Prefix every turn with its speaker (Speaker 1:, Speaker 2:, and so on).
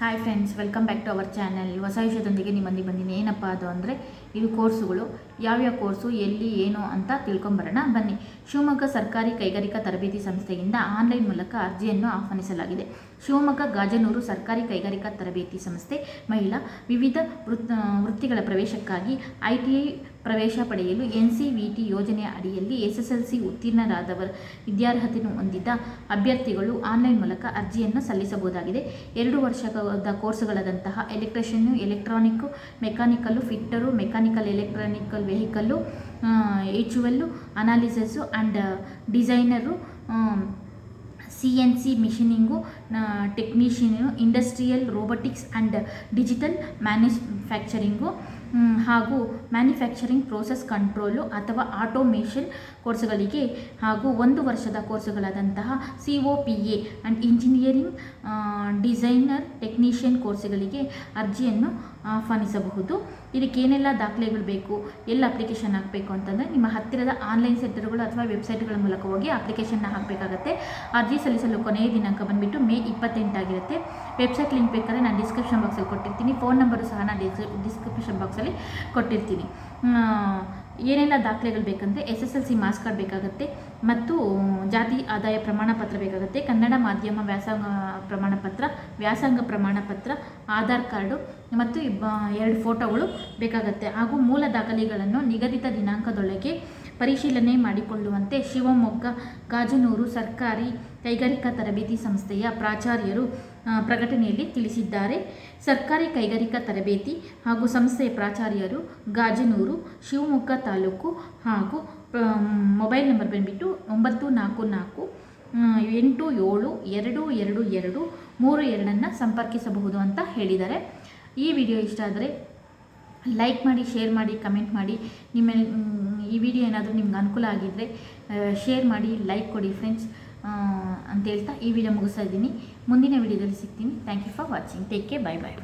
Speaker 1: Hi friends, welcome back to our channel. ಹೊಸ ವಿಷಯದೊಂದಿಗೆ ನಿಮ್ಮೊಂದಿಗೆ ಬಂದಿನಿ. ಏನಪ್ಪ ಅದು ಅಂದರೆ ಇದು ಕೋರ್ಸುಗಳು, ಯಾವ್ಯಾವ ಕೋರ್ಸು ಎಲ್ಲಿ ಏನು ಅಂತ ತಿಳ್ಕೊಂಬರೋಣ ಬನ್ನಿ. ಶಿವಮೊಗ್ಗ ಸರ್ಕಾರಿ ಕೈಗಾರಿಕಾ ತರಬೇತಿ ಸಂಸ್ಥೆಯಿಂದ ಆನ್ಲೈನ್ ಮೂಲಕ ಅರ್ಜಿಯನ್ನು ಆಹ್ವಾನಿಸಲಾಗಿದೆ. ಶಿವಮೊಗ್ಗ ಗಾಜನೂರು ಸರ್ಕಾರಿ ಕೈಗಾರಿಕಾ ತರಬೇತಿ ಸಂಸ್ಥೆ ಮಹಿಳಾ ವಿವಿಧ ವೃತ್ತಿಗಳ ಪ್ರವೇಶಕ್ಕಾಗಿ ITI ಪ್ರವೇಶ ಪಡೆಯಲು NCVT ಯೋಜನೆಯ ಅಡಿಯಲ್ಲಿ SSLC ಉತ್ತೀರ್ಣರಾದವರ ವಿದ್ಯಾರ್ಹತೆಯನ್ನು ಹೊಂದಿದ್ದ ಅಭ್ಯರ್ಥಿಗಳು ಆನ್ಲೈನ್ ಮೂಲಕ ಅರ್ಜಿಯನ್ನು ಸಲ್ಲಿಸಬಹುದಾಗಿದೆ. 2 ವರ್ಷದ ಕೋರ್ಸ್ಗಳಾದಂತಹ electrician, electronic, mechanical, fitter, mechanical electronical vehicle, HVAC analysis and designer, CNC machining technician, industrial robotics and digital manufacturing ಹಾಗೂ ಮ್ಯಾನುಫ್ಯಾಕ್ಚರಿಂಗ್ ಪ್ರೋಸೆಸ್ ಕಂಟ್ರೋಲು ಅಥವಾ ಆಟೋಮೇಷನ್ ಕೋರ್ಸ್ಗಳಿಗೆ ಹಾಗೂ 1 ವರ್ಷದ ಕೋರ್ಸುಗಳಾದಂತಹ COPA and engineering designer technician ಕೋರ್ಸ್ಗಳಿಗೆ ಅರ್ಜಿಯನ್ನು ಆಹ್ವಾನಿಸಬಹುದು. ಇದಕ್ಕೆ ಏನೆಲ್ಲ ದಾಖಲೆಗಳು ಬೇಕು, ಎಲ್ಲ ಅಪ್ಲಿಕೇಶನ್ ಹಾಕಬೇಕು ಅಂತಂದರೆ ನಿಮ್ಮ ಹತ್ತಿರದ ಆನ್ಲೈನ್ ಸೆಂಟರ್ಗಳು ಅಥವಾ ವೆಬ್ಸೈಟ್ಗಳ ಮೂಲಕ ಹೋಗಿ ಅಪ್ಲಿಕೇಶನ್ನ ಹಾಕಬೇಕಾಗತ್ತೆ. ಅರ್ಜಿ ಸಲ್ಲಿಸಲು ಕೊನೆಯ ದಿನಾಂಕ ಬಂದುಬಿಟ್ಟು ಮೇ 28 ಆಗಿರುತ್ತೆ. ವೆಬ್ಸೈಟ್ ಲಿಂಕ್ ಬೇಕಾದರೆ ನಾನು ಡಿಸ್ಕ್ರಿಪ್ಷನ್ ಬಾಕ್ಸಲ್ಲಿ ಕೊಟ್ಟಿರ್ತೀನಿ. ಫೋನ್ ನಂಬರು ಸಹ ನಾನು ಡಿಸ್ಕ್ರಿಪ್ಷನ್ ಬಾಕ್ಸಲ್ಲಿ ಕೊಟ್ಟಿರ್ತೀನಿ. ಏನೆಲ್ಲ ದಾಖಲೆಗಳು ಬೇಕಂದರೆ SSLC ಮಾರ್ಕ್ಸ್ ಕಾರ್ಡ್ ಬೇಕಾಗುತ್ತೆ ಮತ್ತು ಜಾತಿ ಆದಾಯ ಪ್ರಮಾಣ ಪತ್ರ ಬೇಕಾಗುತ್ತೆ, ಕನ್ನಡ ಮಾಧ್ಯಮ ವ್ಯಾಸಂಗ ಪ್ರಮಾಣ ಪತ್ರ, ಆಧಾರ್ ಕಾರ್ಡು ಮತ್ತು 2 ಫೋಟೋಗಳು ಬೇಕಾಗುತ್ತೆ. ಹಾಗೂ ಮೂಲ ದಾಖಲೆಗಳನ್ನು ನಿಗದಿತ ದಿನಾಂಕದೊಳಗೆ ಪರಿಶೀಲನೆ ಮಾಡಿಕೊಳ್ಳುವಂತೆ ಶಿವಮೊಗ್ಗ ಗಾಜನೂರು ಸರ್ಕಾರಿ ಕೈಗಾರಿಕಾ ತರಬೇತಿ ಸಂಸ್ಥೆಯ ಪ್ರಾಚಾರ್ಯರು ಪ್ರಕಟಣೆಯಲ್ಲಿ ತಿಳಿಸಿದ್ದಾರೆ. ಸರ್ಕಾರಿ ಕೈಗಾರಿಕಾ ತರಬೇತಿ ಹಾಗೂ ಸಂಸ್ಥೆಯ ಪ್ರಾಚಾರ್ಯರು ಗಾಜನೂರು, ಶಿವಮೊಗ್ಗ ತಾಲೂಕು ಹಾಗೂ ಮೊಬೈಲ್ ನಂಬರ್ ಬಂದುಬಿಟ್ಟು 944 87222232 ಸಂಪರ್ಕಿಸಬಹುದು ಅಂತ ಹೇಳಿದ್ದಾರೆ. ಈ ವಿಡಿಯೋ ಇಷ್ಟ ಆದರೆ ಲೈಕ್ ಮಾಡಿ, ಶೇರ್ ಮಾಡಿ, ಕಮೆಂಟ್ ಮಾಡಿ. ಈ ವಿಡಿಯೋ ಏನಾದರೂ ನಿಮ್ಗೆ ಅನುಕೂಲ ಆಗಿದ್ದರೆ ಶೇರ್ ಮಾಡಿ, ಲೈಕ್ ಕೊಡಿ ಫ್ರೆಂಡ್ಸ್ ಅಂತ ಹೇಳ್ತಾ ಈ ವಿಡಿಯೋ ಮುಗಿಸ್ತಾ ಇದ್ದೀನಿ. ಮುಂದಿನ ವಿಡಿಯೋದಲ್ಲಿ ಸಿಗ್ತೀನಿ. Thank you for watching. Take care. Bye bye.